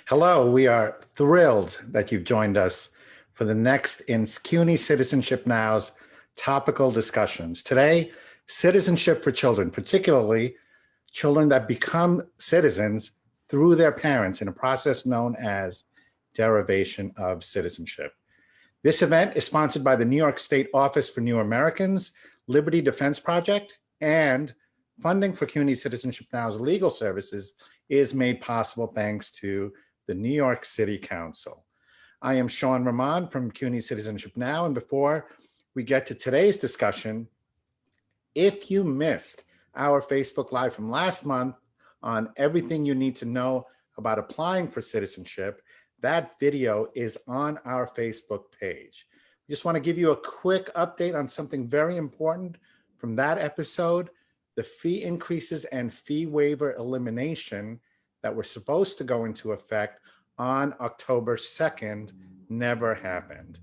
Hello, we are thrilled that you've joined us for the next in CUNY Citizenship Now's topical discussions. Today, citizenship for children, particularly children that become citizens through their parents in a process known as derivation of citizenship. This event is sponsored by the New York State Office for New Americans, Liberty Defense Project, and funding for CUNY Citizenship Now's legal services is made possible thanks to the New York City Council. I am Sean Ramon from CUNY Citizenship Now, and before we get to today's discussion, if you missed our Facebook Live from last month on everything you need to know about applying for citizenship, that video is on our Facebook page. We just want to give you a quick update on something very important from that episode. The fee increases and fee waiver elimination that were supposed to go into effect on October 2nd never happened.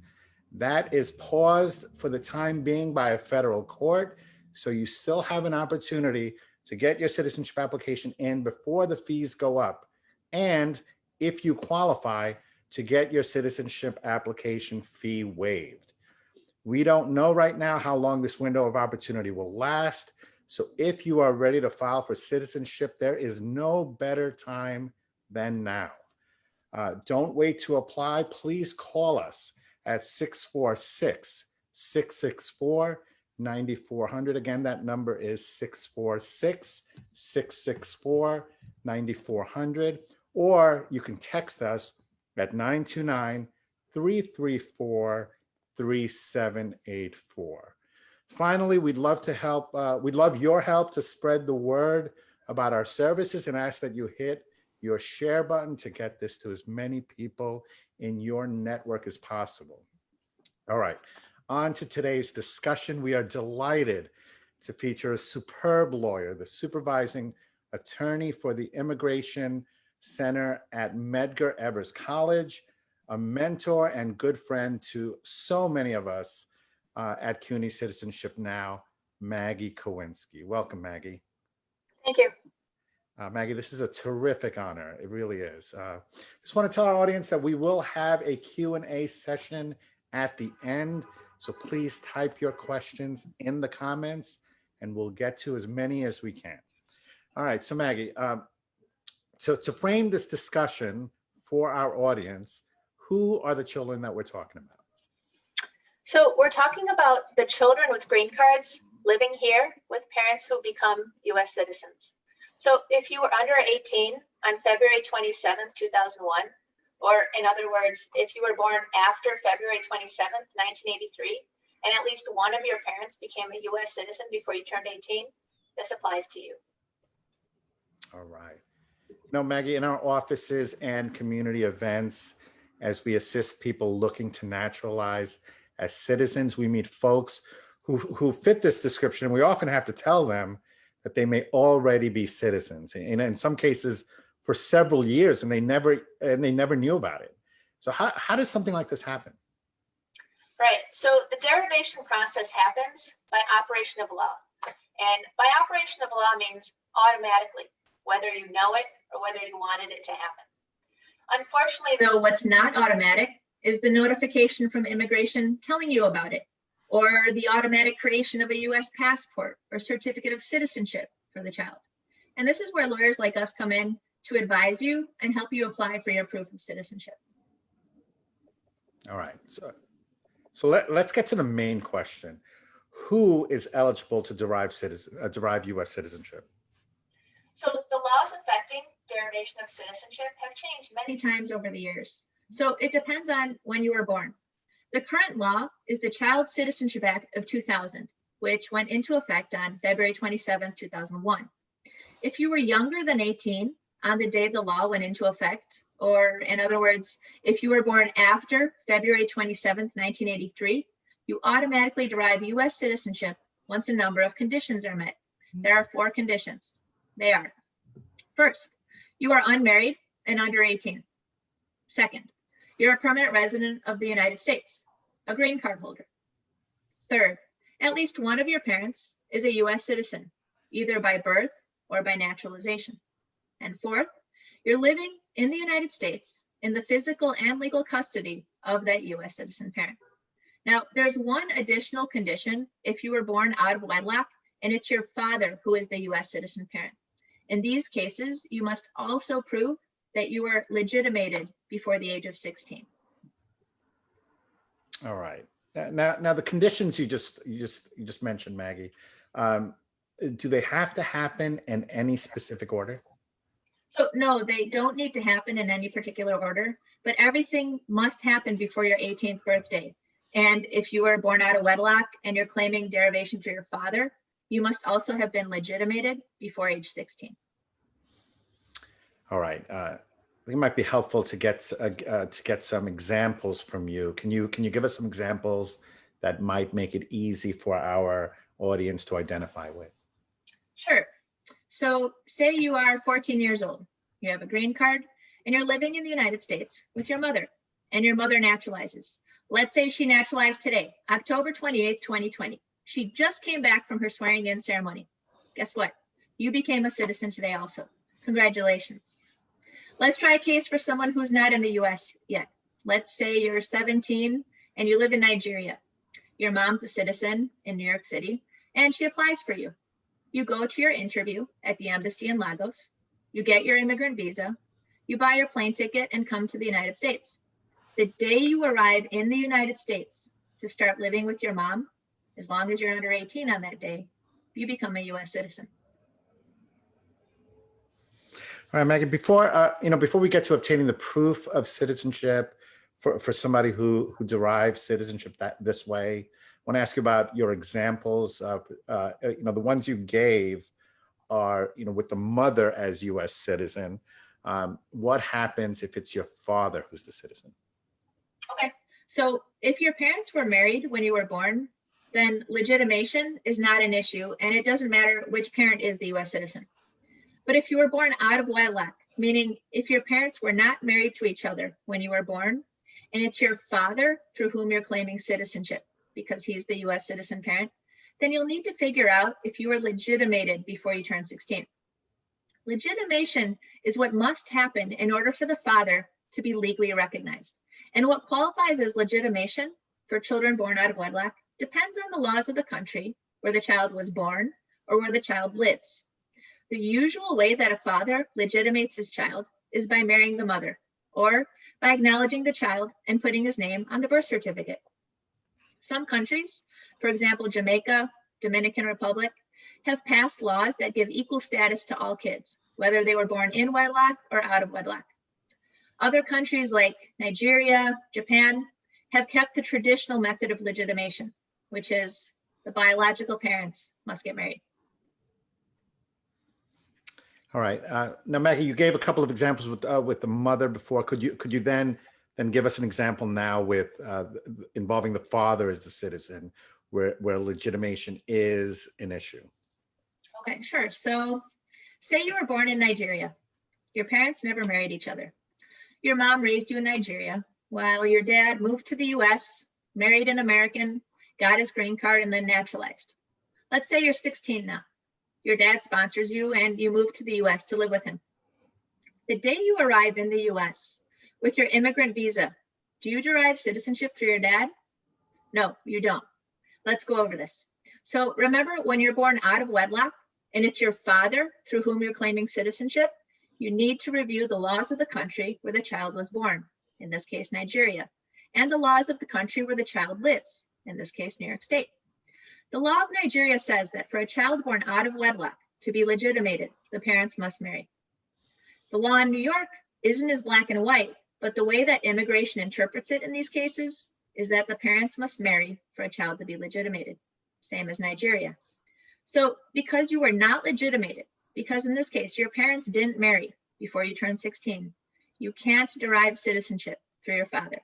That is paused for the time being by a federal court, so you still have an opportunity to get your citizenship application in before the fees go up, and if you qualify, to get your citizenship application fee waived. We don't know right now how long this window of opportunity will last. So if you are ready to file for citizenship, there is no better time than now. Don't wait to apply. Please call us at 646-664-9400. Again, that number is 646-664-9400. Or you can text us at 929-334-3784. Finally, we'd love to help. We'd love your help to spread the word about our services and ask that you hit your share button to get this to as many people in your network as possible. All right, on to today's discussion. We are delighted to feature a superb lawyer, the supervising attorney for the Immigration Center at Medgar Evers College, a mentor and good friend to so many of us at CUNY Citizenship Now, Maggie Kowinski. Welcome, Maggie. Thank you. Maggie, this is a terrific honor. It really is. Just want to tell our audience that we will have a Q&A session at the end. So please type your questions in the comments and we'll get to as many as we can. All right, so Maggie, to frame this discussion for our audience, who are the children that we're talking about? So we're talking about the children with green cards living here with parents who become U.S. citizens. So if you were under 18 on February 27th, 2001, or in other words, if you were born after February 27th, 1983, and at least one of your parents became a U.S. citizen before you turned 18, this applies to you. All right. No, Maggie, in our offices and community events, as we assist people looking to naturalize as citizens, we meet folks who fit this description. We often have to tell them that they may already be citizens, and in some cases for several years, and they never knew about it. So how does something like this happen? Right. So the derivation process happens by operation of law, and by operation of law means automatically, whether you know it or whether you wanted it to happen. Unfortunately, though, what's not automatic is the notification from immigration telling you about it, or the automatic creation of a U.S. passport or certificate of citizenship for the child. And this is where lawyers like us come in to advise you and help you apply for your proof of citizenship. All right, so let's get to the main question. Who is eligible to derive U.S. citizenship? So the laws affecting derivation of citizenship have changed many times over the years. So it depends on when you were born. The current law is the Child Citizenship Act of 2000, which went into effect on February 27, 2001. If you were younger than 18 on the day the law went into effect, or in other words, if you were born after February 27, 1983, you automatically derive U.S. citizenship once a number of conditions are met. There are 4 conditions. They are: first, you are unmarried and under 18. Second, you're a permanent resident of the United States, a green card holder. Third, at least one of your parents is a U.S. citizen, either by birth or by naturalization. And fourth, You're living in the United States in the physical and legal custody of that US citizen parent. Now, there's one additional condition if you were born out of wedlock and it's your father who is the US citizen parent. In these cases, you must also prove that you were legitimated before the age of 16. All right. Now the conditions you just mentioned, Maggie, do they have to happen in any specific order? So no, they don't need to happen in any particular order, but everything must happen before your 18th birthday. And if you were born out of wedlock and you're claiming derivation for your father, you must also have been legitimated before age 16. All right. I think it might be helpful to get some examples from you. Can you give us some examples that might make it easy for our audience to identify with? Sure. So say you are 14 years old, you have a green card, and you're living in the United States with your mother, and your mother naturalizes. Let's say she naturalized today, October 28th, 2020. She just came back from her swearing in ceremony. Guess what? You became a citizen today also. Congratulations. Let's try a case for someone who's not in the US yet. Let's say you're 17 and you live in Nigeria. Your mom's a citizen in New York City, and she applies for you. You go to your interview at the embassy in Lagos. You get your immigrant visa. You buy your plane ticket and come to the United States. The day you arrive in the United States to start living with your mom, as long as you're under 18 on that day, you become a US citizen. All right, Maggie, before we get to obtaining the proof of citizenship for somebody who derives citizenship this way, I want to ask you about your examples. The ones you gave are, with the mother as US citizen. What happens if it's your father who's the citizen? Okay, so if your parents were married when you were born, then legitimation is not an issue, and it doesn't matter which parent is the US citizen. But if you were born out of wedlock, meaning if your parents were not married to each other when you were born, and it's your father through whom you're claiming citizenship because he's the US citizen parent, then you'll need to figure out if you were legitimated before you turn 16. Legitimation is what must happen in order for the father to be legally recognized. And what qualifies as legitimation for children born out of wedlock depends on the laws of the country where the child was born or where the child lives. The usual way that a father legitimates his child is by marrying the mother, or by acknowledging the child and putting his name on the birth certificate. Some countries, for example, Jamaica, Dominican Republic, have passed laws that give equal status to all kids, whether they were born in wedlock or out of wedlock. Other countries like Nigeria, Japan, have kept the traditional method of legitimation, which is the biological parents must get married. All right. Now, Maggie, you gave a couple of examples with the mother before. Could you then give us an example now with involving the father as the citizen, where legitimation is an issue? Okay, sure. So say you were born in Nigeria. Your parents never married each other. Your mom raised you in Nigeria, while your dad moved to the US, married an American, got his green card, and then naturalized. Let's say you're 16 now. Your dad sponsors you and you move to the US to live with him. The day you arrive in the US with your immigrant visa, do you derive citizenship through your dad? No, you don't. Let's go over this. So remember, when you're born out of wedlock and it's your father through whom you're claiming citizenship, you need to review the laws of the country where the child was born, in this case, Nigeria, and the laws of the country where the child lives, in this case, New York State. The law of Nigeria says that for a child born out of wedlock to be legitimated, the parents must marry. The law in New York isn't as black and white, but the way that immigration interprets it in these cases is that the parents must marry for a child to be legitimated, same as Nigeria. So because you were not legitimated, because in this case, your parents didn't marry before you turned 16, you can't derive citizenship through your father.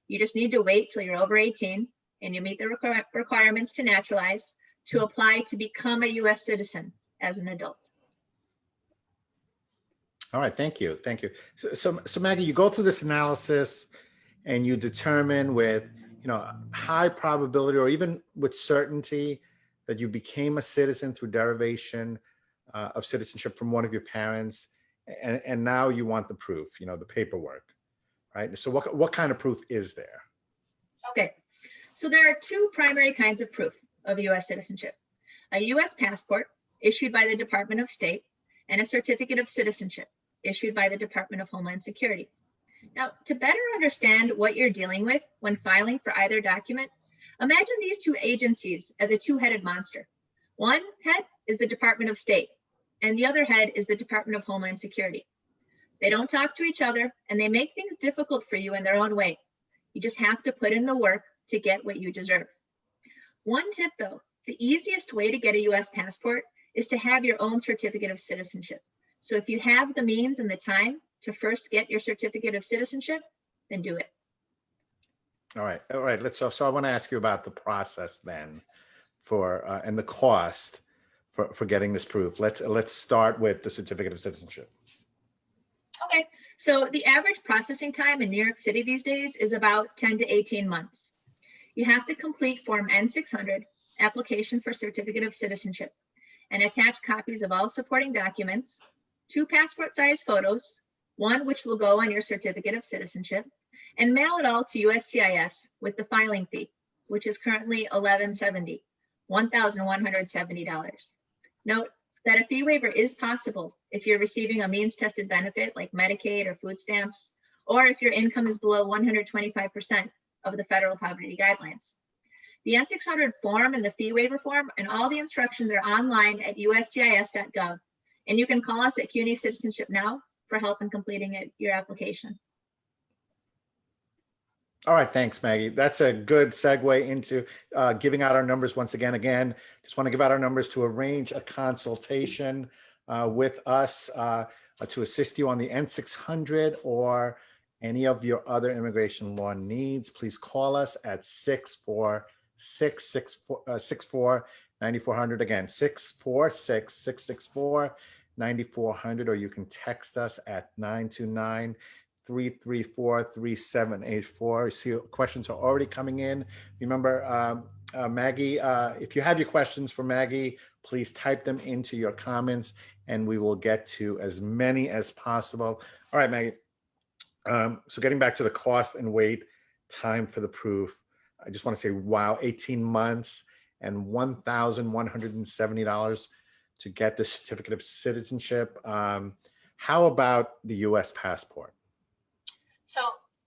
You just need to wait till you're over 18 and you meet the requirements to naturalize to apply to become a US citizen as an adult. All right, thank you. So Maggie, you go through this analysis and you determine with high probability or even with certainty that you became a citizen through derivation of citizenship from one of your parents. and now you want the proof, the paperwork, right? So what kind of proof is there? Okay, so there are two primary kinds of proof of U.S. citizenship: a U.S. passport issued by the Department of State and a certificate of citizenship issued by the Department of Homeland Security. Now, to better understand what you're dealing with when filing for either document, imagine these two agencies as a two-headed monster. One head is the Department of State, and the other head is the Department of Homeland Security. They don't talk to each other, and they make things difficult for you in their own way. You just have to put in the work to get what you deserve. One tip, though: the easiest way to get a U.S. passport is to have your own certificate of citizenship. So if you have the means and the time to first get your certificate of citizenship, then do it. All right. So I want to ask you about the process then for and the cost for getting this proof. Let's start with the certificate of citizenship. Okay, so the average processing time in New York City these days is about 10 to 18 months. You have to complete Form N-600, application for certificate of citizenship, and attach copies of all supporting documents, 2 passport-size photos, one which will go on your certificate of citizenship, and mail it all to USCIS with the filing fee, which is currently $1,170. Note that a fee waiver is possible if you're receiving a means-tested benefit like Medicaid or food stamps, or if your income is below 125% of the federal poverty guidelines. The N-600 form and the fee waiver form and all the instructions are online at uscis.gov, and you can call us at CUNY Citizenship Now for help in completing your application. All right, thanks, Maggie. That's a good segue into giving out our numbers once again. Just want to give out our numbers to arrange a consultation with us to assist you on the N-600 or any of your other immigration law needs. Please call us at 646-664-9400. Again, 646-664-9400, or you can text us at 929-334-3784. See, questions are already coming in. Remember, Maggie, if you have your questions for Maggie, please type them into your comments and we will get to as many as possible. All right, Maggie. So getting back to the cost and wait time for the proof, I just want to say, wow, 18 months and $1,170 to get the certificate of citizenship. How about the U.S. passport? So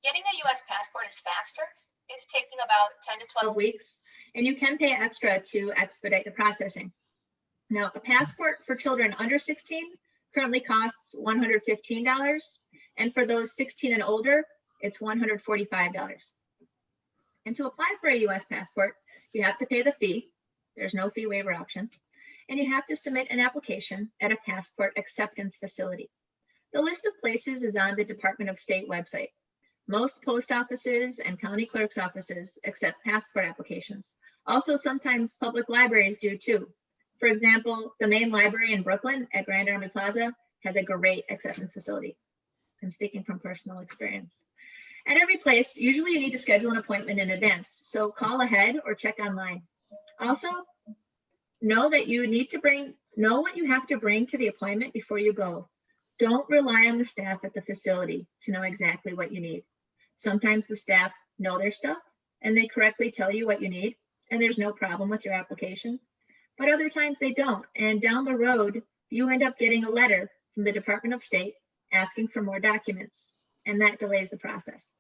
getting a U.S. passport is faster. It's taking about 10 to 12 weeks, and you can pay extra to expedite the processing. Now, a passport for children under 16 currently costs $115, and for those 16 and older, it's $145. And to apply for a U.S. passport, you have to pay the fee. There's no fee waiver option. And you have to submit an application at a passport acceptance facility. The list of places is on the Department of State website. Most post offices and county clerk's offices accept passport applications. Also, sometimes public libraries do too. For example, the main library in Brooklyn at Grand Army Plaza has a great acceptance facility. I'm speaking from personal experience. At every place, usually you need to schedule an appointment in advance, so call ahead or check online. Also, know that you need to know what you have to bring to the appointment before you go. Don't rely on the staff at the facility to know exactly what you need. Sometimes the staff know their stuff and they correctly tell you what you need, and there's no problem with your application. But other times they don't, and down the road, you end up getting a letter from the Department of State asking for more documents, and that delays the process.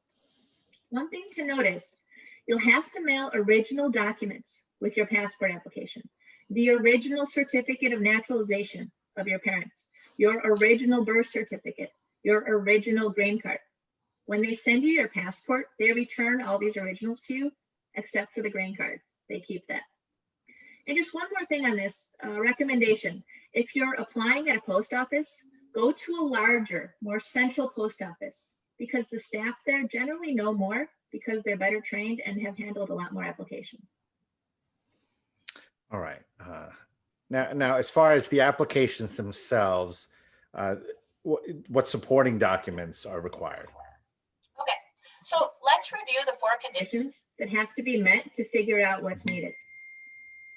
One thing to notice, you'll have to mail original documents with your passport application. The original certificate of naturalization of your parents, your original birth certificate, your original green card. When they send you your passport, they return all these originals to you, except for the green card. They keep that. And just one more thing on this recommendation. If you're applying at a post office, go to a larger, more central post office, because the staff there generally know more because they're better trained and have handled a lot more applications. All right. Now, as far as the applications themselves, what supporting documents are required? Okay, so let's review the 4 conditions that have to be met to figure out what's needed.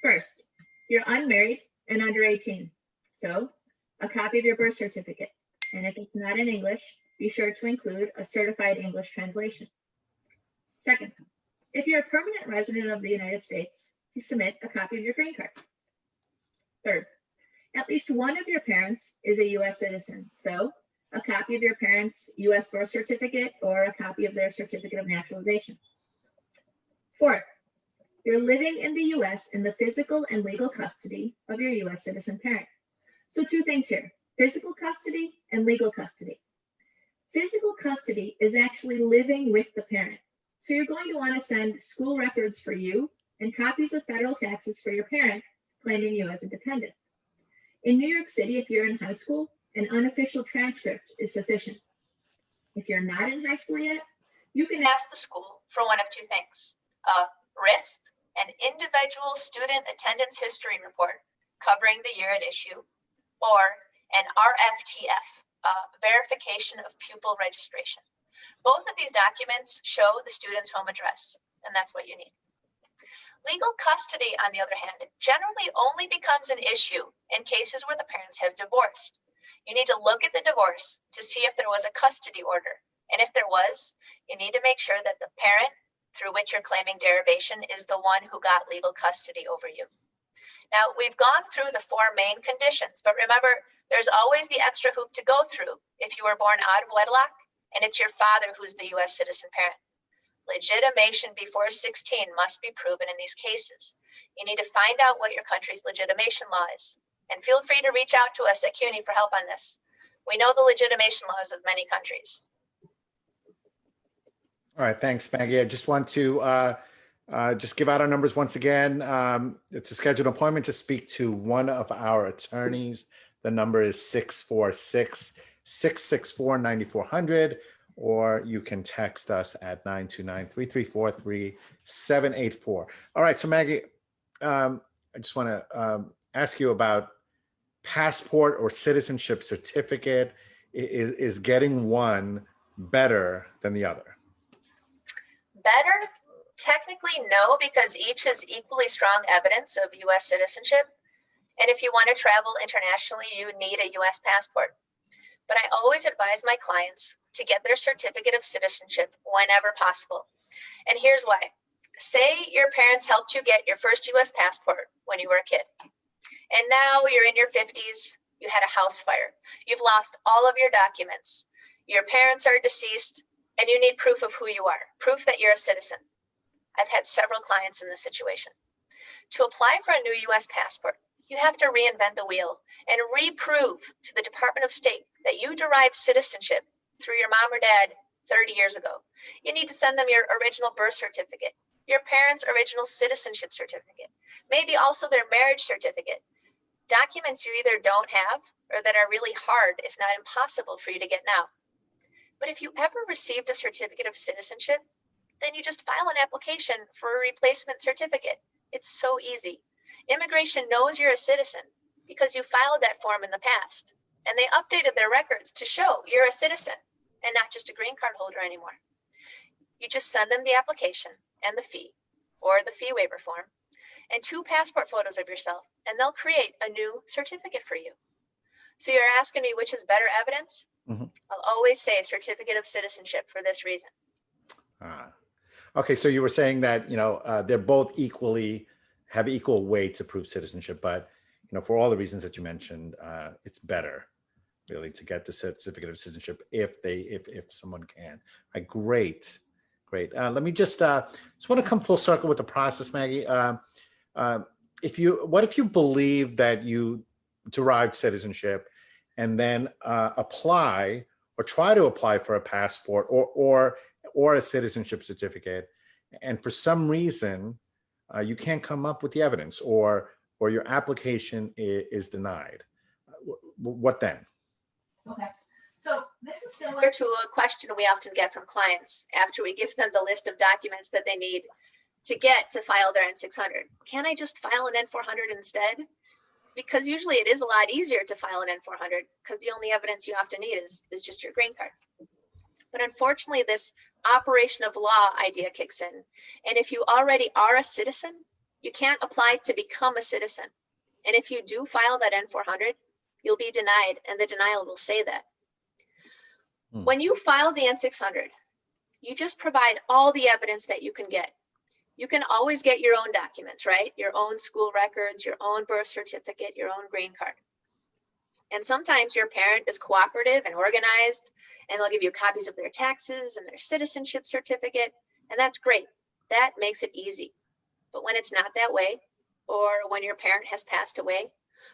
First, you're unmarried and under 18, so a copy of your birth certificate. And if it's not in English, be sure to include a certified English translation. Second, if you're a permanent resident of the United States, you submit a copy of your green card. Third, at least one of your parents is a U.S. citizen, so a copy of your parents' U.S. birth certificate or a copy of their certificate of naturalization. Fourth, you're living in the U.S. in the physical and legal custody of your U.S. citizen parent. So two things here, physical custody and legal custody. Physical custody is actually living with the parent. So you're going to want to send school records for you and copies of federal taxes for your parent claiming you as a dependent. In New York City, if you're in high school, an unofficial transcript is sufficient. If you're not in high school yet, you can Ask the school for one of two things: a RISP, an individual student attendance history report covering the year at issue, or an RFTF, verification of pupil registration. Both of these documents show the student's home address, and that's what you need. Legal custody, on the other hand, generally only becomes an issue in cases where the parents have divorced. You need to look at the divorce to see if there was a custody order. And if there was, you need to make sure that the parent through which you're claiming derivation is the one who got legal custody over you. Now, we've gone through the four main conditions, but remember, there's always the extra hoop to go through if you were born out of wedlock and it's your father who's the U.S. citizen parent. Legitimation before 16 must be proven in these cases. You need to find out what your country's legitimation law is. And feel free to reach out to us at CUNY for help on this. We know the legitimation laws of many countries. All right, thanks, Maggie. I just want to just give out our numbers once again. It's a scheduled appointment to speak to one of our attorneys. The number is 646-664-9400, or you can text us at 929-334-3784. All right, so Maggie, I just want to ask you about passport or citizenship certificate. Is getting one better than the other? Better? Technically, no, because each is equally strong evidence of U.S. citizenship. And if you want to travel internationally, you need a U.S. passport. But I always advise my clients to get their certificate of citizenship whenever possible. And here's why. Say your parents helped you get your first U.S. passport when you were a kid. And now you're in your 50s, you had a house fire. You've lost all of your documents. Your parents are deceased, and you need proof of who you are, proof that you're a citizen. I've had several clients in this situation. To apply for a new U.S. passport, you have to reinvent the wheel and reprove to the Department of State that you derived citizenship through your mom or dad 30 years ago. You need to send them your original birth certificate, your parents' original citizenship certificate, maybe also their marriage certificate, documents you either don't have or that are really hard, if not impossible, for you to get now. But if you ever received a certificate of citizenship, then you just file an application for a replacement certificate. It's so easy. Immigration knows you're a citizen because you filed that form in the past, and they updated their records to show you're a citizen and not just a green card holder anymore. You just send them the application and the fee, or the fee waiver form, and 2 passport photos of yourself, and they'll create a new certificate for you. So you're asking me which is better evidence? Mm-hmm. I'll always say certificate of citizenship for this reason. Okay, so you were saying that, they're both have equal weight to prove citizenship, but, for all the reasons that you mentioned, it's better really to get the certificate of citizenship if someone can. Great. Let me just want to come full circle with the process, Maggie. What if you believe that you derived citizenship and then apply or try to apply for a passport or a citizenship certificate, and for some reason you can't come up with the evidence, or your application is denied? What then? Okay. So this is Similar to a question we often get from clients after we give them the list of documents that they need to get to file their N-600. Can I just file an N-400 instead? Because usually it is a lot easier to file an N-400 because the only evidence you often need is just your green card. But unfortunately, this operation of law idea kicks in. And if you already are a citizen, you can't apply to become a citizen. And if you do file that N-400, you'll be denied, and the denial will say that. When you file the N-600, you just provide all the evidence that you can get. You can always get your own documents, right? Your own school records, your own birth certificate, your own green card. And sometimes your parent is cooperative and organized, and they'll give you copies of their taxes and their citizenship certificate, and that's great. That makes it easy. But when it's not that way, or when your parent has passed away,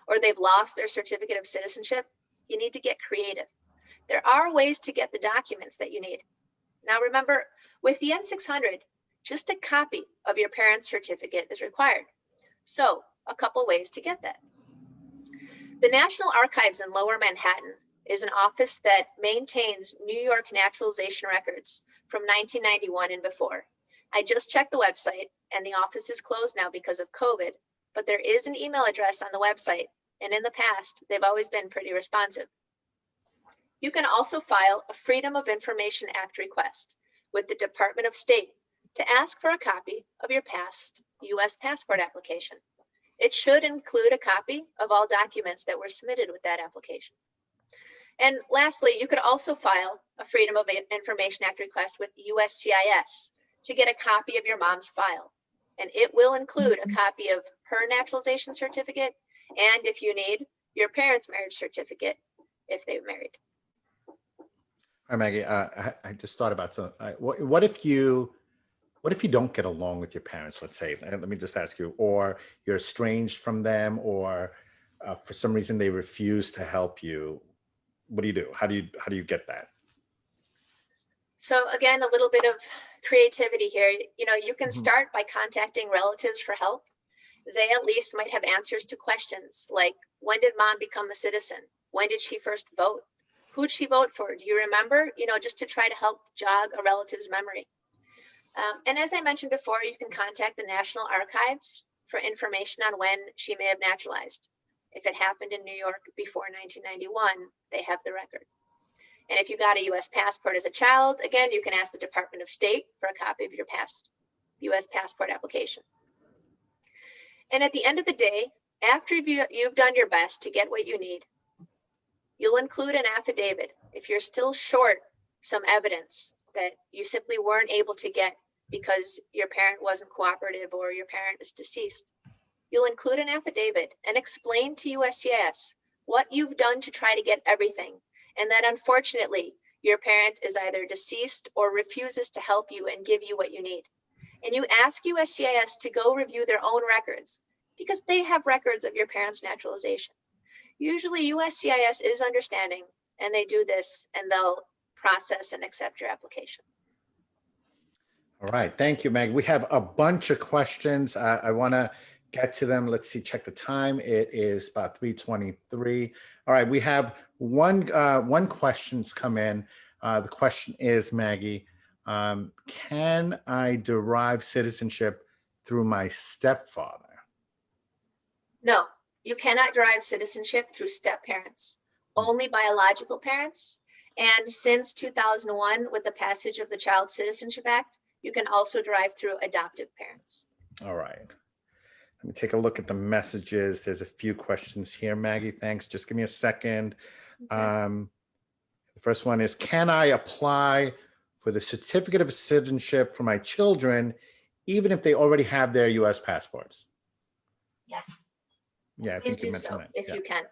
or they've lost their certificate of citizenship, you need to get creative. There are ways to get the documents that you need. Now remember, with the N-600, just a copy of your parent's certificate is required. So a couple ways to get that. The National Archives in Lower Manhattan is an office that maintains New York naturalization records from 1991 and before. I just checked the website and the office is closed now because of COVID, but there is an email address on the website, and in the past, they've always been pretty responsive. You can also file a Freedom of Information Act request with the Department of State to ask for a copy of your past U.S. passport application. It should include a copy of all documents that were submitted with that application. And lastly, you could also file a Freedom of Information Act request with USCIS to get a copy of your mom's file. And it will include a copy of her naturalization certificate, and if you need, your parents' marriage certificate if they've married. All right, Maggie, I just thought about something. What if you don't get along with your parents, let's say, and let me just ask you, or you're estranged from them, or for some reason they refuse to help you? What do you do? How do you get that? So again, a little bit of creativity here. You know, you can start by contacting relatives for help. They at least might have answers to questions like, when did mom become a citizen? When did she first vote? Who'd she vote for? Do you remember? You know, just to try to help jog a relative's memory. And as I mentioned before, you can contact the National Archives for information on when she may have naturalized. If it happened in New York before 1991, they have the record. And if you got a U.S. passport as a child, again, you can ask the Department of State for a copy of your past U.S. passport application. And at the end of the day, after you've done your best to get what you need, you'll include an affidavit if you're still short some evidence that you simply weren't able to get because your parent wasn't cooperative or your parent is deceased. You'll include an affidavit and explain to USCIS what you've done to try to get everything, and that unfortunately your parent is either deceased or refuses to help you and give you what you need. And you ask USCIS to go review their own records because they have records of your parents' naturalization. Usually USCIS is understanding and they do this and they'll process and accept your application. All right, thank you, Meg. We have a bunch of questions. I want to get to them. Let's see, check the time. It is about 3:23. All right, we have one question's come in. The question is, Maggie, can I derive citizenship through my stepfather? No, you cannot derive citizenship through step parents, only biological parents. And since 2001, with the passage of the Child Citizenship Act, you can also derive through adoptive parents. All right. Let me take a look at the messages. There's a few questions here, Maggie. Thanks. Just give me a second. Okay. The first one is, can I apply for the certificate of citizenship for my children, even if they already have their U.S. passports? Yes. Yeah, I Please think you do mentioned so that. if Yeah. you can.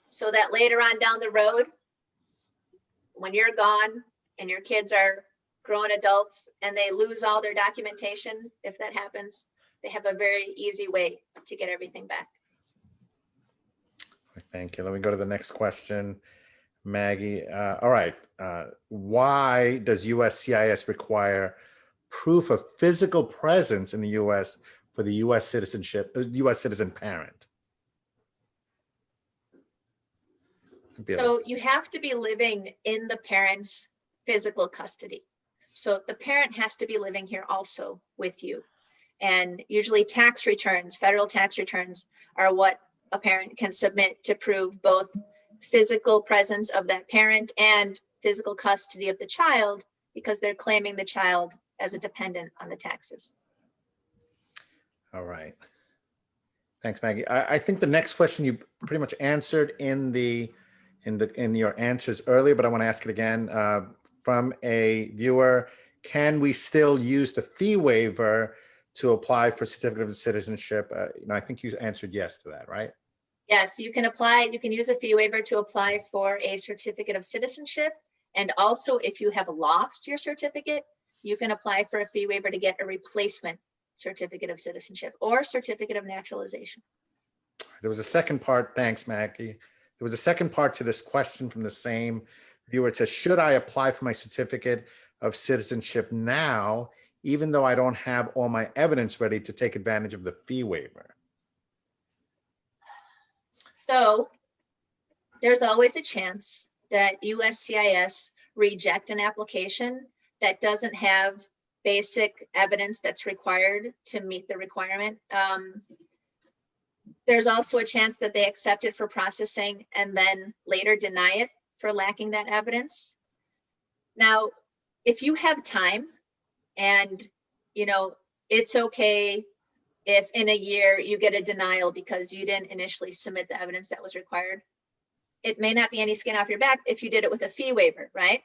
So that later on down the road, when you're gone and your kids are grown adults and they lose all their documentation, if that happens, they have a very easy way to get everything back. Thank you. Let me go to the next question, Maggie. All right. Why does USCIS require proof of physical presence in the U.S. for the U.S. citizen parent? So you have to be living in the parent's physical custody. So the parent has to be living here also with you. And usually tax returns, federal tax returns, are what a parent can submit to prove both physical presence of that parent and physical custody of the child, because they're claiming the child as a dependent on the taxes. All right. Thanks, Maggie. I think the next question you pretty much answered in the in your answers earlier, but I want to ask it again from a viewer. Can we still use the fee waiver to apply for certificate of citizenship? I think you answered yes to that, right? Yes, you can apply, you can use a fee waiver to apply for a certificate of citizenship. And also, if you have lost your certificate, you can apply for a fee waiver to get a replacement certificate of citizenship or certificate of naturalization. There was a second part. Thanks, Maggie. There was a second part to this question from the same viewer. It says, should I apply for my certificate of citizenship now, even though I don't have all my evidence ready to take advantage of the fee waiver? So there's always a chance that USCIS reject an application that doesn't have basic evidence that's required to meet the requirement. There's also a chance that they accept it for processing and then later deny it for lacking that evidence. Now, if you have time and, it's okay if in a year you get a denial because you didn't initially submit the evidence that was required. It may not be any skin off your back if you did it with a fee waiver, right?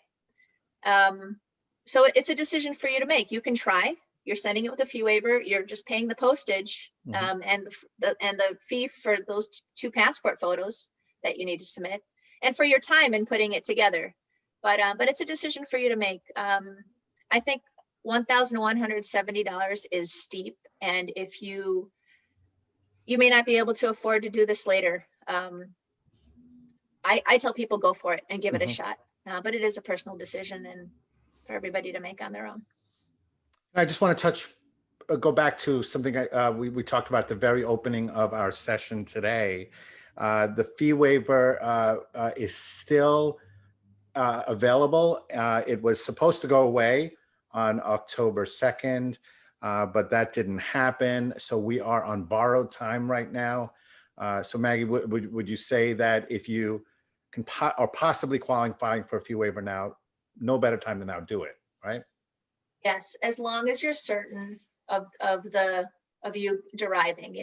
So it's a decision for you to make. You can try. You're sending it with a fee waiver. You're just paying the postage and the fee for those 2 passport photos that you need to submit, and for your time in putting it together. But it's a decision for you to make. I think $1,170 is steep, and if you may not be able to afford to do this later. I tell people go for it and give it a shot, but it is a personal decision and for everybody to make on their own. I just want to go back to something we talked about at the very opening of our session today. The fee waiver is still available. It was supposed to go away on October 2nd, but that didn't happen. So we are on borrowed time right now. So Maggie, would you say that if you can or possibly qualifying for a fee waiver now, no better time than now, do it, right? Yes, as long as you're certain of you deriving,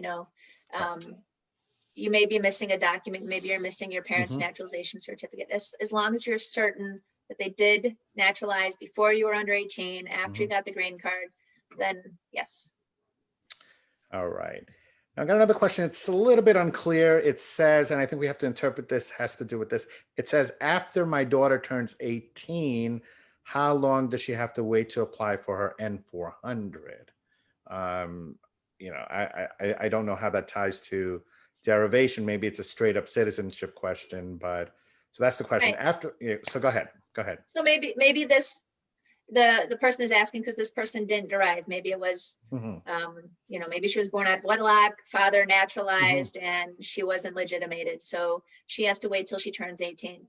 you may be missing a document, maybe you're missing your parents' naturalization certificate. As long as you're certain that they did naturalize before you were under 18, after you got the green card, then yes. All right. Now, I've got another question. It's a little bit unclear. It says, and I think we have to interpret this, has to do with this. It says, after my daughter turns 18, how long does she have to wait to apply for her N-400? I don't know how that ties to derivation. Maybe it's a straight up citizenship question, but so that's the question. Right. So go ahead. So maybe this, the person is asking because this person didn't derive. Maybe it was, maybe she was born out of wedlock, father naturalized, and she wasn't legitimated. So she has to wait till she turns 18.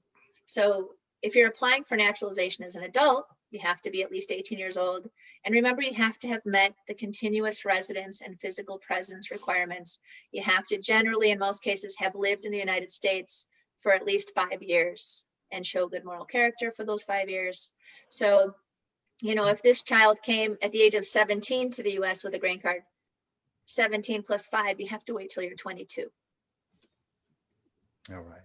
So if you're applying for naturalization as an adult, you have to be at least 18 years old. And remember, you have to have met the continuous residence and physical presence requirements. You have to generally, in most cases, have lived in the United States for at least 5 years and show good moral character for those 5 years. So, if this child came at the age of 17 to the US with a green card, 17 plus 5, you have to wait till you're 22. All right.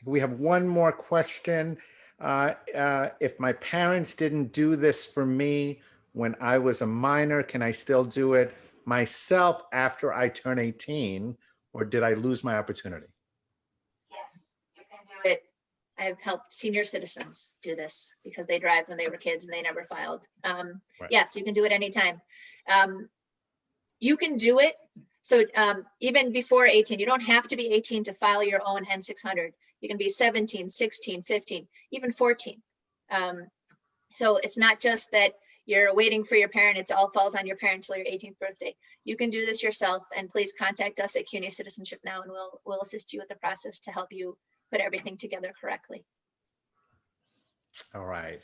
We have one more question. If my parents didn't do this for me when I was a minor, can I still do it myself after I turn 18, or did I lose my opportunity? Yes, you can do it. I've helped senior citizens do this because they drive when they were kids and they never filed. Right. Yes, you can do it anytime. You can do it. So even before 18, you don't have to be 18 to file your own N-600. You can be 17, 16, 15, even 14. So it's not just that you're waiting for your parent. It all falls on your parent until your 18th birthday. You can do this yourself, and please contact us at CUNY Citizenship Now, and we'll assist you with the process to help you put everything together correctly. All right.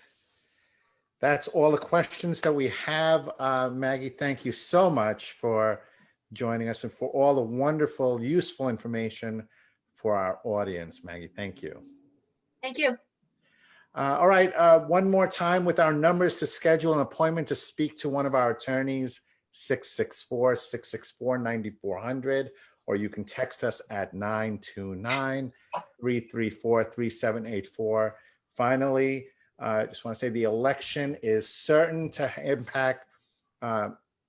That's all the questions that we have. Maggie, thank you so much for joining us and for all the wonderful, useful information for our audience. Maggie, thank you. Thank you. All right. One more time with our numbers to schedule an appointment to speak to one of our attorneys, 664-664-9400, or you can text us at 929-334-3784. Finally, I just want to say the election is certain to impact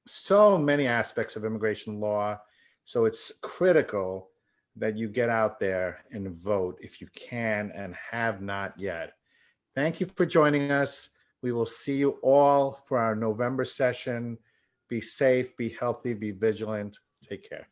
so many aspects of immigration law. So it's critical that you get out there and vote if you can and have not yet. Thank you for joining us. We will see you all for our November session. Be safe, be healthy, be vigilant. Take care.